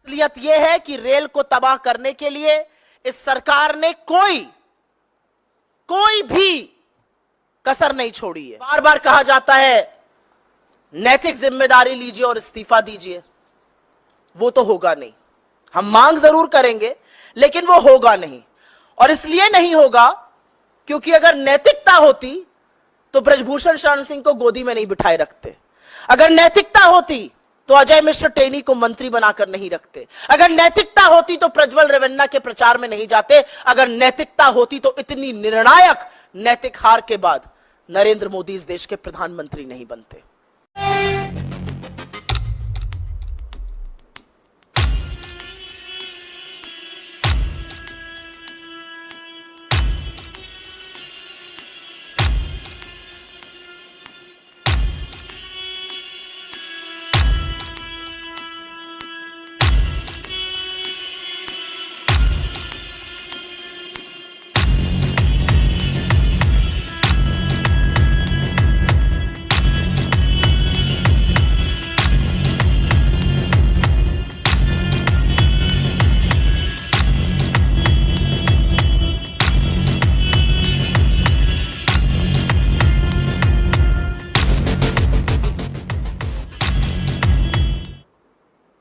असलियत यह है कि रेल को तबाह करने के लिए इस सरकार ने कोई भी कसर नहीं छोड़ी है। बार बार कहा जाता है नैतिक जिम्मेदारी लीजिए और इस्तीफा दीजिए, वो तो होगा नहीं। हम मांग जरूर करेंगे लेकिन वो होगा नहीं। और इसलिए नहीं होगा क्योंकि अगर नैतिकता होती तो ब्रजभूषण शरण सिंह को गोदी में नहीं बिठाए रखते। अगर नैतिकता होती तो अजय मिश्र टेनी को मंत्री बनाकर नहीं रखते। अगर नैतिकता होती तो प्रज्वल रेवन्ना के प्रचार में नहीं जाते। अगर नैतिकता होती तो इतनी निर्णायक नैतिक हार के बाद नरेंद्र मोदी इस देश के प्रधानमंत्री नहीं बनते।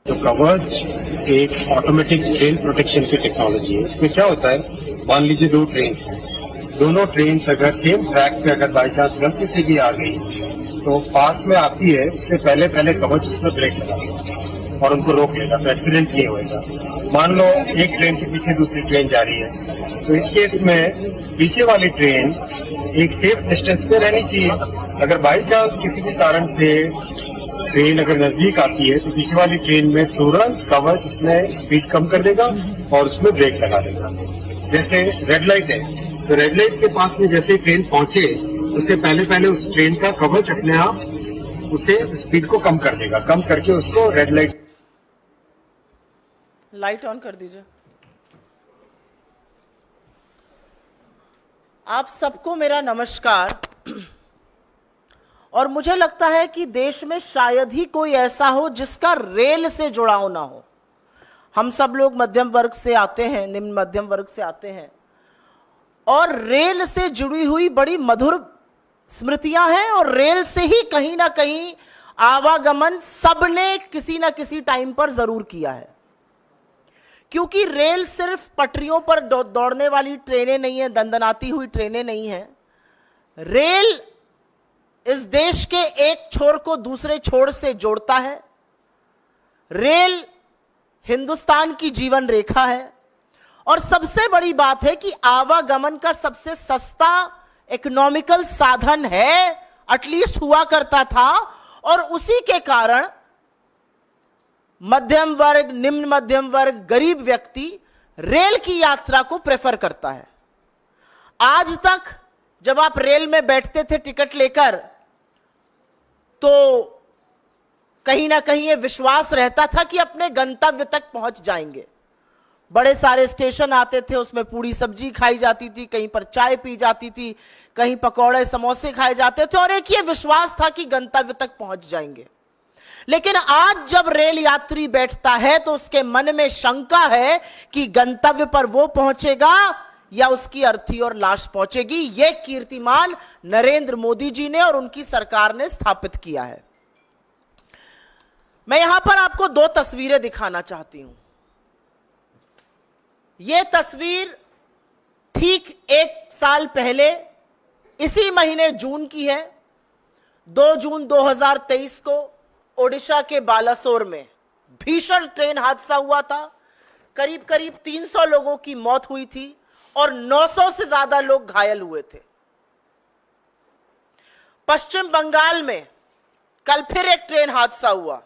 कवच एक ऑटोमेटिक ट्रेन प्रोटेक्शन की टेक्नोलॉजी है। इसमें क्या होता है, मान लीजिए दो ट्रेन्स हैं, दोनों ट्रेन्स अगर सेम ट्रैक पे अगर बाई चांस गलती से भी आ गई तो पास में आती है, उससे पहले कवच उसमें ब्रेक लगा और उनको रोक लेगा, तो एक्सीडेंट नहीं होगा। मान लो एक ट्रेन के पीछे दूसरी ट्रेन जा रही है, तो इस केस में पीछे वाली ट्रेन एक सेफ डिस्टेंस पे रहनी चाहिए। अगर बाई चांस किसी भी कारण से ट्रेन अगर नजदीक आती है तो पीछे वाली ट्रेन में तुरंत कवच उसमें स्पीड कम कर देगा और उसमें ब्रेक लगा देगा। जैसे रेड लाइट है, तो रेड लाइट के पास में जैसे ट्रेन पहुंचे उससे पहले उस ट्रेन का कवच अपने आप उसे स्पीड को कम कर देगा, कम करके उसको रेड लाइट ऑन कर दीजिए। आप सबको मेरा नमस्कार। और मुझे लगता है कि देश में शायद ही कोई ऐसा हो जिसका रेल से जुड़ाव ना हो। हम सब लोग मध्यम वर्ग से आते हैं, निम्न मध्यम वर्ग से आते हैं, और रेल से जुड़ी हुई बड़ी मधुर स्मृतियां हैं। और रेल से ही कहीं ना कहीं आवागमन सबने किसी ना किसी टाइम पर जरूर किया है, क्योंकि रेल सिर्फ पटरियों पर दौड़ने वाली ट्रेनें नहीं है, दंदनाती हुई ट्रेनें नहीं है। रेल इस देश के एक छोर को दूसरे छोर से जोड़ता है। रेल हिंदुस्तान की जीवन रेखा है। और सबसे बड़ी बात है कि आवागमन का सबसे सस्ता इकोनॉमिकल साधन है, एटलीस्ट हुआ करता था। और उसी के कारण मध्यम वर्ग, निम्न मध्यम वर्ग, गरीब व्यक्ति रेल की यात्रा को प्रेफर करता है। आज तक जब आप रेल में बैठते थे टिकट लेकर, तो कहीं ना कहीं यह विश्वास रहता था कि अपने गंतव्य तक पहुंच जाएंगे। बड़े सारे स्टेशन आते थे, उसमें पूरी सब्जी खाई जाती थी, कहीं पर चाय पी जाती थी, कहीं पकौड़े समोसे खाए जाते थे, और एक ये विश्वास था कि गंतव्य तक पहुंच जाएंगे। लेकिन आज जब रेल यात्री बैठता है तो उसके मन में शंका है कि गंतव्य पर वो पहुंचेगा या उसकी अर्थी और लाश पहुंचेगी। यह कीर्तिमान नरेंद्र मोदी जी ने और उनकी सरकार ने स्थापित किया है। मैं यहां पर आपको दो तस्वीरें दिखाना चाहती हूं। यह तस्वीर ठीक एक साल पहले इसी महीने जून की है। 2 जून 2023 को ओडिशा के बालासोर में भीषण ट्रेन हादसा हुआ था। करीब 300 लोगों की मौत हुई थी और 900 से ज्यादा लोग घायल हुए थे। पश्चिम बंगाल में कल फिर एक ट्रेन हादसा हुआ।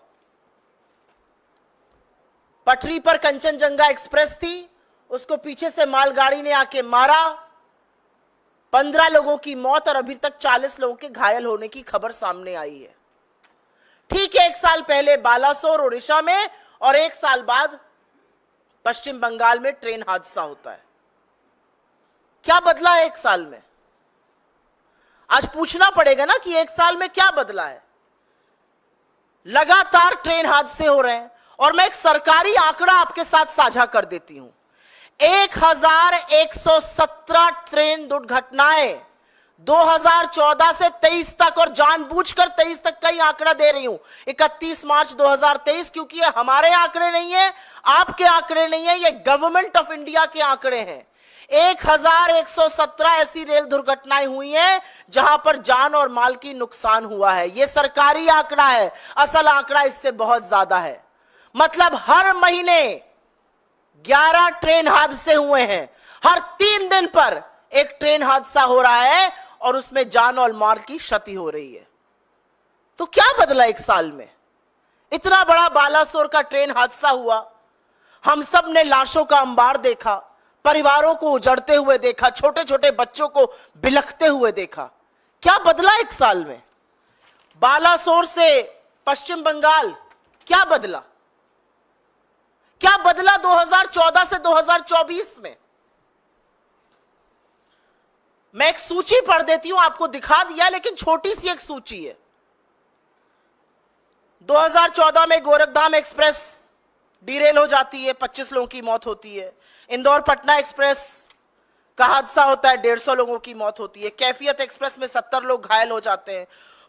पटरी पर कंचनजंगा एक्सप्रेस थी, उसको पीछे से मालगाड़ी ने आके मारा। 15 लोगों की मौत और अभी तक 40 लोगों के घायल होने की खबर सामने आई है। ठीक है, एक साल पहले बालासोर ओडिशा में और एक साल बाद पश्चिम बंगाल में ट्रेन हादसा होता है। क्या बदला है एक साल में? आज पूछना पड़ेगा ना कि एक साल में क्या बदला है। लगातार ट्रेन हादसे हो रहे हैं और मैं एक सरकारी आंकड़ा आपके साथ साझा कर देती हूं। 1117 ट्रेन दुर्घटनाएं 2014 से 23 तक, और जानबूझकर 23 तक का ही आंकड़ा दे रही हूं, 31 मार्च 2023, क्योंकि ये हमारे आंकड़े नहीं है, आपके आंकड़े नहीं है, ये गवर्नमेंट ऑफ इंडिया के आंकड़े हैं। 1117 ऐसी रेल दुर्घटनाएं हुई हैं जहां पर जान और माल की नुकसान हुआ है। यह सरकारी आंकड़ा है, असल आंकड़ा इससे बहुत ज्यादा है। मतलब हर महीने 11 ट्रेन हादसे हुए हैं, हर 3 दिन पर एक ट्रेन हादसा हो रहा है और उसमें जान और माल की क्षति हो रही है। तो क्या बदला एक साल में? इतना बड़ा बालासोर का ट्रेन हादसा हुआ, हम सब ने लाशों का अंबार देखा, परिवारों को उजड़ते हुए देखा, छोटे छोटे बच्चों को बिलखते हुए देखा। क्या बदला एक साल में? बालासोर से पश्चिम बंगाल क्या बदला? क्या बदला 2014 से 2024 में? मैं एक सूची पढ़ देती हूं, आपको दिखा दिया, लेकिन छोटी सी एक सूची है। 2014 में गोरखधाम एक्सप्रेस डीरेल हो जाती है, 25 लोगों की मौत होती है। इंदौर पटना एक्सप्रेस का हादसा होता है, 150 लोगों की मौत होती है। कैफियत एक्सप्रेस में 70 लोग घायल हो जाते हैं।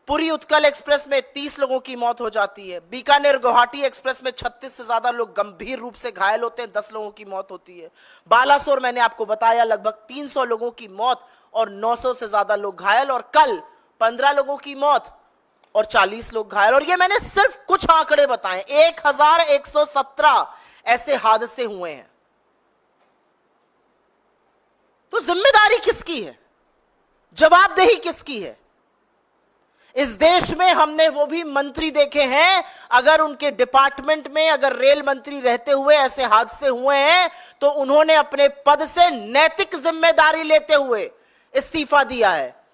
पुरी उत्कल एक्सप्रेस में 30 लोगों की मौत हो जाती है। बीकानेर गुवाहाटी एक्सप्रेस में 36 से ज्यादा लोग गंभीर रूप से घायल होते हैं, 10 लोगों की मौत होती है। बालासोर मैंने आपको बताया लगभग 300 लोगों की मौत और 900 से ज्यादा लोग घायल, और कल 15 लोगों की मौत और 40 लोग घायल। और ये मैंने सिर्फ कुछ आंकड़े बताए। 1117 ऐसे हादसे हुए हैं। तो जिम्मेदारी किसकी है? जवाबदेही किसकी है? इस देश में हमने वो भी मंत्री देखे हैं, अगर उनके डिपार्टमेंट में अगर रेल मंत्री रहते हुए ऐसे हादसे हुए हैं तो उन्होंने अपने पद से नैतिक जिम्मेदारी लेते हुए इस्तीफा दिया है।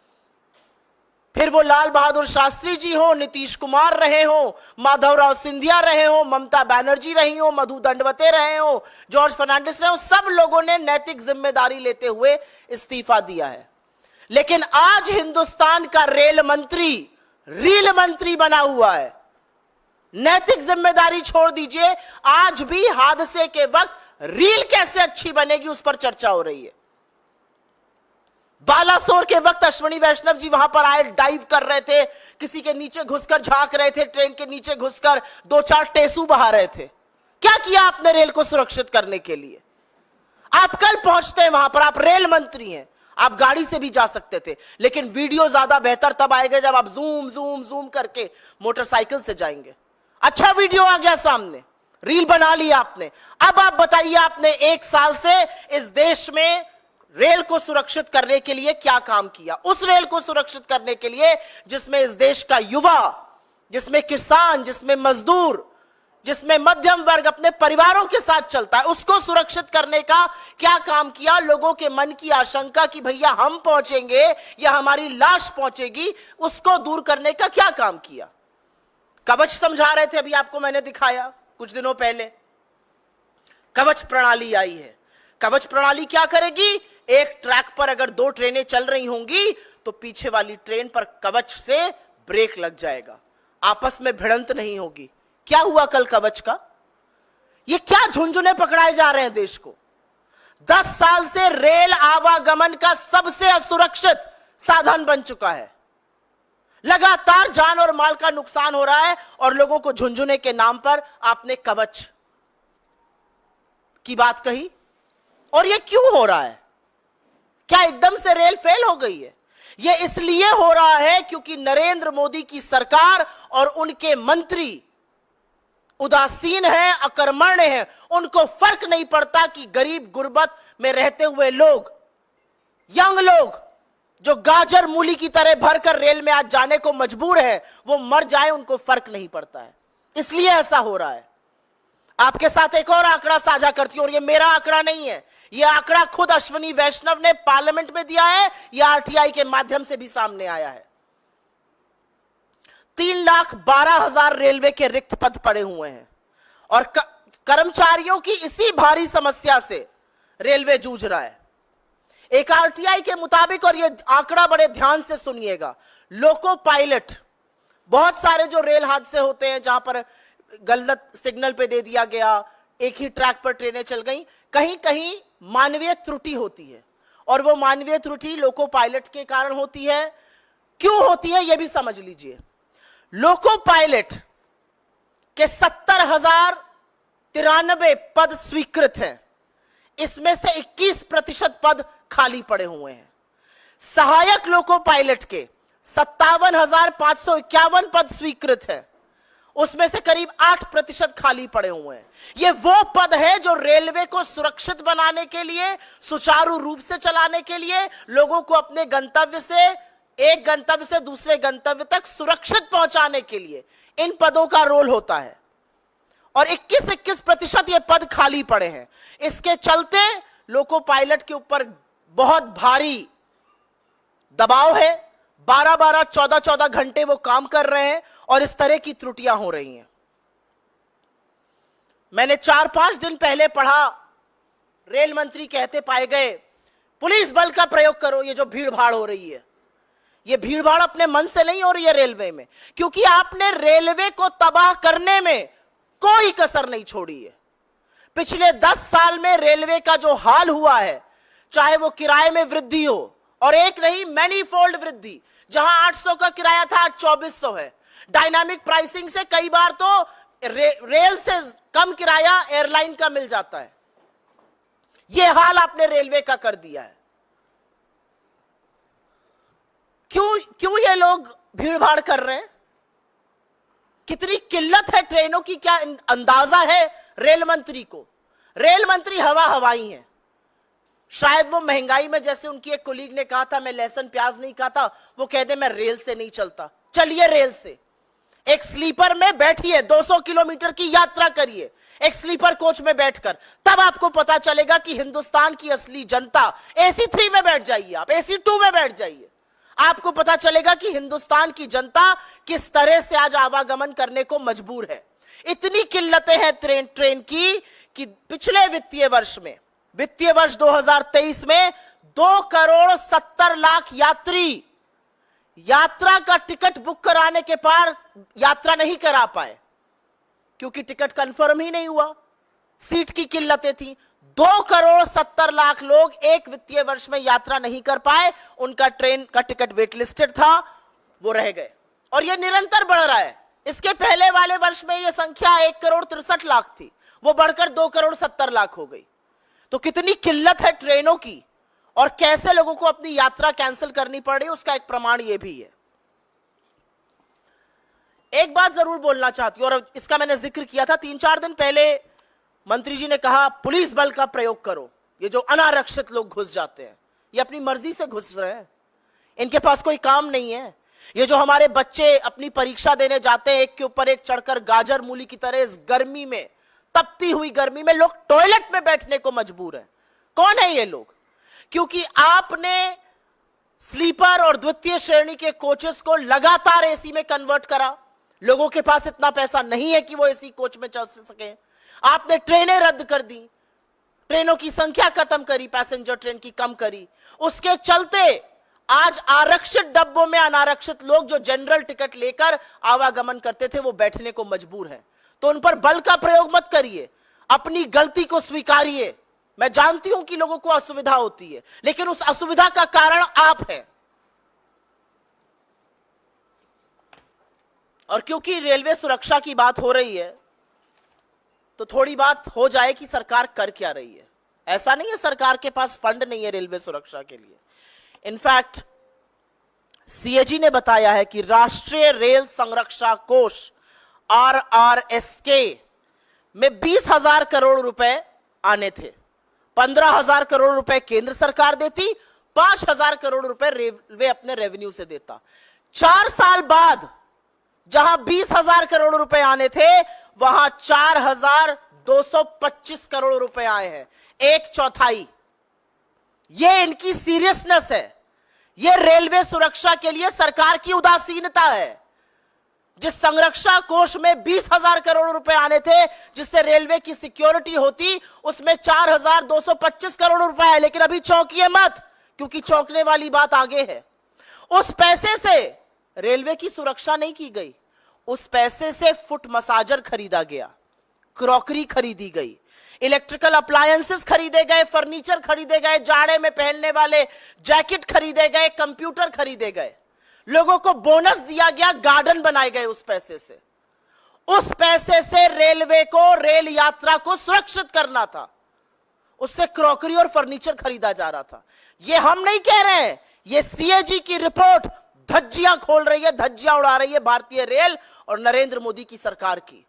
फिर वो लाल बहादुर शास्त्री जी हो, नीतीश कुमार रहे हो, माधवराव सिंधिया रहे हो, ममता बनर्जी रही हो, मधु दंडवते रहे हो, जॉर्ज फर्नांडिस रहे हो, सब लोगों ने नैतिक जिम्मेदारी लेते हुए इस्तीफा दिया है। लेकिन आज हिंदुस्तान का रेल मंत्री रील मंत्री बना हुआ है। नैतिक जिम्मेदारी छोड़ दीजिए, आज भी हादसे के वक्त रील कैसे अच्छी बनेगी उस पर चर्चा हो रही है। बालासोर के वक्त अश्विनी वैष्णव जी वहां पर आए, डाइव कर रहे थे, किसी के नीचे घुसकर झांक रहे थे, ट्रेन के नीचे घुसकर 2-4 टेसू बहा रहे थे। क्या किया आपने रेल को सुरक्षित करने के लिए? आप कल पहुंचते हैं वहां पर, आप रेल मंत्री हैं, आप गाड़ी से भी जा सकते थे, लेकिन वीडियो ज्यादा बेहतर तब आएगा जब आप जूम जूम जूम करके मोटरसाइकिल से जाएंगे। अच्छा वीडियो आ गया सामने, रील बना लिया आपने। अब आप बताइए, आपने 1 साल से इस देश में रेल को सुरक्षित करने के लिए क्या काम किया? उस रेल को सुरक्षित करने के लिए जिसमें इस देश का युवा, जिसमें किसान, जिसमें मजदूर, जिसमें मध्यम वर्ग अपने परिवारों के साथ चलता है, उसको सुरक्षित करने का क्या काम किया? लोगों के मन की आशंका कि भैया हम पहुंचेंगे या हमारी लाश पहुंचेगी, उसको दूर करने का क्या काम किया? कवच समझा रहे थे, अभी आपको मैंने दिखाया कुछ दिनों पहले। कवच प्रणाली आई है। कवच प्रणाली क्या करेगी? एक ट्रैक पर अगर 2 ट्रेनें चल रही होंगी तो पीछे वाली ट्रेन पर कवच से ब्रेक लग जाएगा, आपस में भिड़ंत नहीं होगी। क्या हुआ कल कवच का? ये क्या झुंझुने पकड़ाए जा रहे हैं देश को? 10 साल से रेल आवागमन का सबसे असुरक्षित साधन बन चुका है। लगातार जान और माल का नुकसान हो रहा है और लोगों को झुंझुने के नाम पर आपने कवच की बात कही। और ये क्यों हो रहा है? क्या एकदम से रेल फेल हो गई है? ये इसलिए हो रहा है क्योंकि नरेंद्र मोदी की सरकार और उनके मंत्री उदासीन हैं, अकर्मण्य हैं। उनको फर्क नहीं पड़ता कि गरीब गुर्बत में रहते हुए लोग, यंग लोग जो गाजर मूली की तरह भरकर रेल में आज जाने को मजबूर है, वो मर जाए, उनको फर्क नहीं पड़ता है। इसलिए ऐसा हो रहा है। आपके साथ एक और आंकड़ा साझा करती हूं, और ये मेरा आंकड़ा नहीं है, ये आंकड़ा खुद अश्विनी वैष्णव ने पार्लियामेंट में दिया है, यह आरटीआई के माध्यम से भी सामने आया है। 3,12,000 रेलवे के रिक्त पद पड़े हुए हैं और कर्मचारियों की इसी भारी समस्या से रेलवे जूझ रहा है। एक आरटीआई के मुताबिक, और ये आंकड़ा बड़े ध्यान से सुनिएगा, लोको पायलट, बहुत सारे जो रेल हादसे होते हैं जहां पर गलत सिग्नल पे दे दिया गया, एक ही ट्रैक पर ट्रेनें चल गई। कहीं कहीं मानवीय त्रुटि होती है, और वो मानवीय त्रुटि लोको पायलट के कारण होती है। क्यों होती है, यह भी समझ लीजिए। लोको पायलट के 70,093 पद स्वीकृत हैं, इसमें से 21% पद खाली पड़े हुए हैं। सहायक लोको पायलट के 57,551 पद स्वीकृत हैं, उसमें से करीब 8% खाली पड़े हुए हैं। ये वो पद है जो रेलवे को सुरक्षित बनाने के लिए, सुचारू रूप से चलाने के लिए, लोगों को अपने गंतव्य से, एक गंतव्य से दूसरे गंतव्य तक सुरक्षित पहुंचाने के लिए इन पदों का रोल होता है। और 21% ये पद खाली पड़े हैं। इसके चलते लोको पायलट के ऊपर बहुत भारी दबाव है। 12-12, 14-14 घंटे वो काम कर रहे हैं और इस तरह की त्रुटियां हो रही हैं। मैंने 4-5 दिन पहले पढ़ा, रेल मंत्री कहते पाए गए, पुलिस बल का प्रयोग करो। ये जो भीड़ भाड़ हो रही है, ये भीड़ भाड़ अपने मन से नहीं हो रही है रेलवे में, क्योंकि आपने रेलवे को तबाह करने में कोई कसर नहीं छोड़ी है। पिछले 10 साल में रेलवे का जो हाल हुआ है, चाहे वो किराए में वृद्धि हो, और एक नहीं मैनीफोल्ड वृद्धि, जहां 800 का किराया था आज 2400 है। डायनामिक प्राइसिंग से कई बार तो रेल से कम किराया एयरलाइन का मिल जाता है। यह हाल आपने रेलवे का कर दिया है। क्यों ये लोग भीड़ भाड़ कर रहे हैं? कितनी किल्लत है ट्रेनों की, क्या अंदाजा है रेल मंत्री को? रेल मंत्री हवा हवाई है। शायद वो महंगाई में, जैसे उनकी एक कोलीग ने कहा था मैं लहसुन प्याज नहीं खाता, वो कह दे मैं रेल से नहीं चलता। चलिए रेल से, एक स्लीपर में बैठिए, 200 किलोमीटर की यात्रा करिए एक स्लीपर कोच में बैठकर, तब आपको पता चलेगा कि हिंदुस्तान की असली जनता, AC 3 में बैठ जाइए, आप AC 2 में बैठ जाइए, आपको पता चलेगा कि हिंदुस्तान की जनता किस तरह से आज आवागमन करने को मजबूर है। इतनी किल्लतें हैं ट्रेन की कि पिछले वित्तीय वर्ष में, वित्तीय वर्ष 2023 में 2,70,00,000 यात्री यात्रा का टिकट बुक कराने के पार यात्रा नहीं करा पाए, क्योंकि टिकट कंफर्म ही नहीं हुआ, सीट की किल्लतें थी। 2,70,00,000 लोग एक वित्तीय वर्ष में यात्रा नहीं कर पाए, उनका ट्रेन का टिकट वेट लिस्टेड था, वो रह गए, और यह निरंतर बढ़ रहा है। इसके पहले वाले वर्ष में यह संख्या 1,63,00,000 थी, वो बढ़कर 2,70,00,000 हो गई। तो कितनी किल्लत है ट्रेनों की, और कैसे लोगों को अपनी यात्रा कैंसिल करनी पड़ रही है, उसका एक प्रमाण यह भी है। एक बात जरूर बोलना चाहती हूं, और इसका मैंने जिक्र किया था 3-4 दिन पहले। मंत्री जी ने कहा पुलिस बल का प्रयोग करो। ये जो अनारक्षित लोग घुस जाते हैं, ये अपनी मर्जी से घुस रहे हैं, इनके पास कोई काम नहीं है। ये जो हमारे बच्चे अपनी परीक्षा देने जाते हैं, एक के ऊपर एक चढ़कर गाजर मूली की तरह, इस गर्मी में, तपती हुई गर्मी में लोग टॉयलेट में बैठने को मजबूर हैं। कौन है ये लोग? क्योंकि आपने स्लीपर और द्वितीय श्रेणी के कोचेस को लगातार AC में कन्वर्ट करा। लोगों के पास इतना पैसा नहीं है कि वो AC कोच में चल सके। आपने ट्रेनें रद्द कर दी, ट्रेनों की संख्या खत्म करी, पैसेंजर ट्रेन की कम करी। उसके चलते आज आरक्षित डब्बों में अनारक्षित लोग जो जनरल टिकट लेकर आवागमन करते थे, वो बैठने को मजबूर हैं। तो उन पर बल का प्रयोग मत करिए, अपनी गलती को स्वीकारिए। मैं जानती हूं कि लोगों को असुविधा होती है, लेकिन उस असुविधा का कारण आप हैं। और क्योंकि रेलवे सुरक्षा की बात हो रही है, तो थोड़ी बात हो जाए कि सरकार कर क्या रही है। ऐसा नहीं है सरकार के पास फंड नहीं है रेलवे सुरक्षा के लिए। इनफैक्ट CAG ने बताया है कि राष्ट्रीय रेल संरक्षा कोष RRSK में 20,000 करोड़ रुपए आने थे। 15,000 करोड़ रुपए केंद्र सरकार देती, 5,000 करोड़ रुपए रेलवे अपने रेवेन्यू से देता। 4 साल बाद जहां 20,000 करोड़ रुपए आने थे, वहां 4,225 करोड़ रुपए आए हैं, 1/4। यह इनकी सीरियसनेस है। यह रेलवे सुरक्षा के लिए सरकार की उदासीनता है। जिस संरक्षा कोष में 20,000 करोड़ रुपए आने थे, जिससे रेलवे की सिक्योरिटी होती, उसमें 4,225 करोड़ रुपए है। लेकिन अभी चौंकिए मत, क्योंकि चौंकने वाली बात आगे है। उस पैसे से रेलवे की सुरक्षा नहीं की गई, उस पैसे से फुट मसाजर खरीदा गया, क्रॉकरी खरीदी गई, इलेक्ट्रिकल अप्लायंसेस खरीदे गए, फर्नीचर खरीदे गए, जाड़े में पहनने वाले जैकेट खरीदे गए, कंप्यूटर खरीदे गए, लोगों को बोनस दिया गया, गार्डन बनाए गए उस पैसे से। उस पैसे से रेलवे को, रेल यात्रा को सुरक्षित करना था, उससे क्रॉकरी और फर्नीचर खरीदा जा रहा था। ये हम नहीं कह रहे हैं, ये सीएजी की रिपोर्ट धज्जियां खोल रही है, धज्जियां उड़ा रही है भारतीय रेल और नरेंद्र मोदी की सरकार की,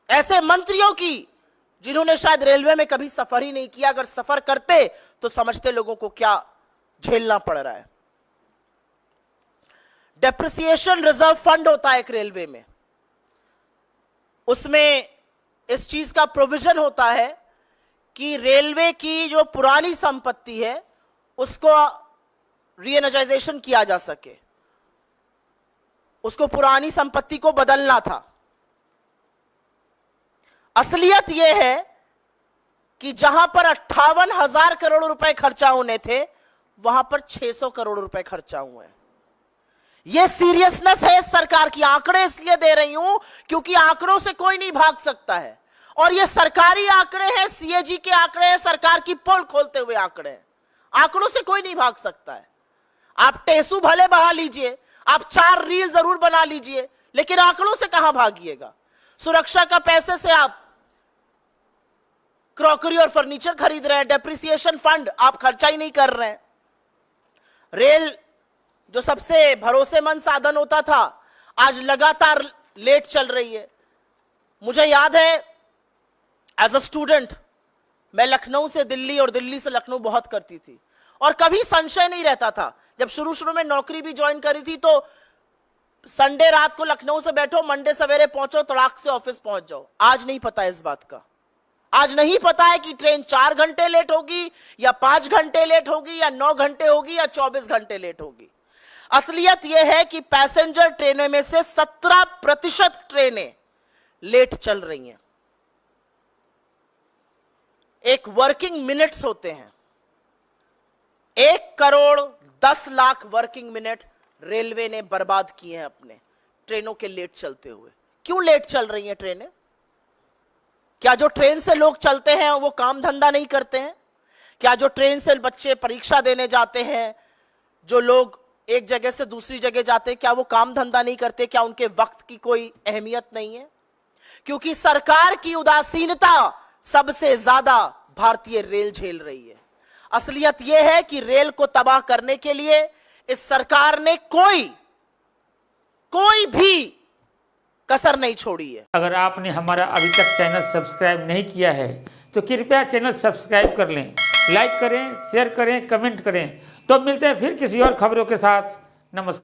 ऐसे मंत्रियों की जिन्होंने शायद रेलवे में कभी सफर ही नहीं किया। अगर सफर करते तो समझते लोगों को क्या झेलना पड़ रहा है। डेप्रिसिएशन रिजर्व फंड होता है एक रेलवे में, उसमें इस चीज का प्रोविजन होता है कि रेलवे की जो पुरानी संपत्ति है उसको रीएनर्जाइजेशन किया जा सके, उसको पुरानी संपत्ति को बदलना था। असलियत यह है कि जहां पर 58,000 करोड़ रुपए खर्चा होने थे वहां पर 600 करोड़ रुपए खर्चा हुए हैं। यह सीरियसनेस है इस सरकार की। आंकड़े इसलिए दे रही हूं क्योंकि आंकड़ों से कोई नहीं भाग सकता है, और ये सरकारी आंकड़े हैं, सीएजी के आंकड़े हैं, सरकार की पोल खोलते हुए आंकड़े हैं। आंकड़ों से कोई नहीं भाग सकता है। आप टेसू भले बहा लीजिए, आप 4 रील जरूर बना लीजिए, लेकिन आंकड़ों से कहां भागिएगा। सुरक्षा का पैसे से आप क्रॉकरी और फर्नीचर खरीद रहे हैं, डेप्रिसिएशन फंड आप खर्चा ही नहीं कर रहे हैं। रेल जो सबसे भरोसेमंद साधन होता था आज लगातार लेट चल रही है। मुझे याद है एज अ स्टूडेंट मैं लखनऊ से दिल्ली और दिल्ली से लखनऊ बहुत करती थी, और कभी संशय नहीं रहता था। जब शुरू शुरू में नौकरी भी ज्वाइन करी थी तो संडे रात को लखनऊ से बैठो, मंडे सवेरे पहुंचो, तड़ाक से ऑफिस पहुंच जाओ। आज नहीं पता इस बात का। आज नहीं पता है कि ट्रेन 4 घंटे लेट होगी या 5 घंटे लेट होगी या 9 घंटे होगी या 24 घंटे लेट होगी। असलियत यह है कि पैसेंजर ट्रेनों में से 17% ट्रेनें लेट चल रही हैं। एक वर्किंग मिनट्स होते हैं, 1,10,00,000 वर्किंग मिनट रेलवे ने बर्बाद किए हैं अपने ट्रेनों के लेट चलते हुए। क्यों लेट चल रही हैं ट्रेनें? क्या जो ट्रेन से लोग चलते हैं वो काम धंधा नहीं करते हैं? क्या जो ट्रेन से बच्चे परीक्षा देने जाते हैं, जो लोग एक जगह से दूसरी जगह जाते हैं, क्या वो काम धंधा नहीं करते? क्या उनके वक्त की कोई अहमियत नहीं है? क्योंकि सरकार की उदासीनता सबसे ज्यादा भारतीय रेल झेल रही है। असलियत यह है कि रेल को तबाह करने के लिए इस सरकार ने कोई भी कसर नहीं छोड़ी है। अगर आपने हमारा अभी तक चैनल सब्सक्राइब नहीं किया है तो कृपया चैनल सब्सक्राइब कर लें, लाइक करें, शेयर करें, कमेंट करें। तो मिलते हैं फिर किसी और खबरों के साथ। नमस्कार।